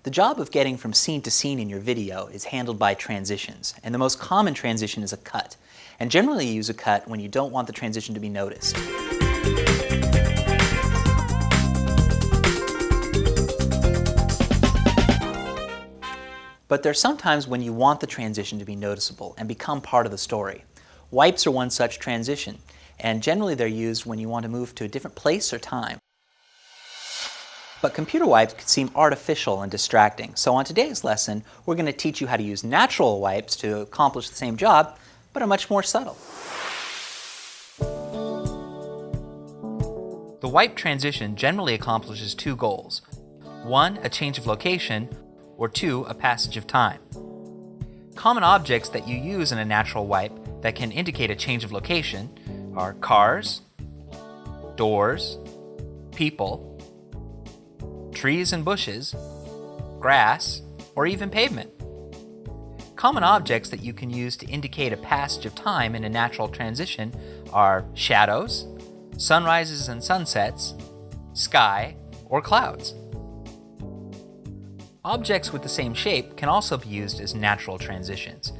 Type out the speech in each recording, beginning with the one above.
The job of getting from scene to scene in your video is handled by transitions, and the most common transition is a cut. And generally you use a cut when you don't want the transition to be noticed. But there's sometimes when you want the transition to be noticeable and become part of the story. Wipes are one such transition, and generally they're used when you want to move to a different place or time. But computer wipes can seem artificial and distracting, so on today's lesson we're going to teach you how to use natural wipes to accomplish the same job, but are much more subtle. The wipe transition generally accomplishes two goals. One, a change of location, or two, a passage of time. Common objects that you use in a natural wipe that can indicate a change of location are cars, doors, people, trees and bushes, grass, or even pavement. Common objects that you can use to indicate a passage of time in a natural transition are shadows, sunrises and sunsets, sky, or clouds. Objects with the same shape can also be used as natural transitions.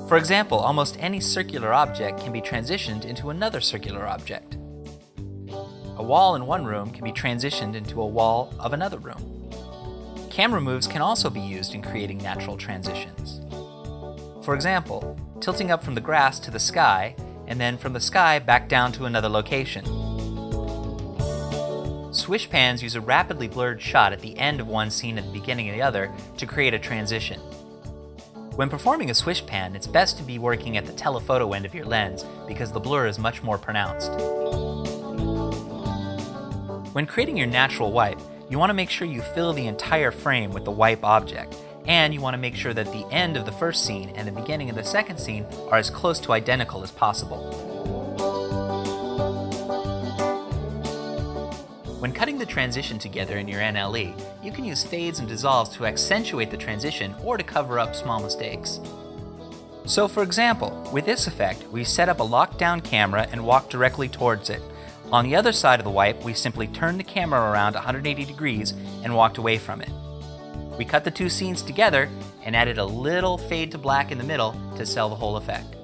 For example, almost any circular object can be transitioned into another circular object. A wall in one room can be transitioned into a wall of another room. Camera moves can also be used in creating natural transitions. For example, tilting up from the grass to the sky, and then from the sky back down to another location. Swish pans use a rapidly blurred shot at the end of one scene at the beginning of the other to create a transition. When performing a swish pan, it's best to be working at the telephoto end of your lens because the blur is much more pronounced. When creating your natural wipe, you want to make sure you fill the entire frame with the wipe object, and you want to make sure that the end of the first scene and the beginning of the second scene are as close to identical as possible. When cutting the transition together in your NLE, you can use fades and dissolves to accentuate the transition or to cover up small mistakes. So for example, with this effect, we set up a locked-down camera and walk directly towards it. On the other side of the wipe, we simply turned the camera around 180 degrees and walked away from it. We cut the two scenes together and added a little fade to black in the middle to sell the whole effect.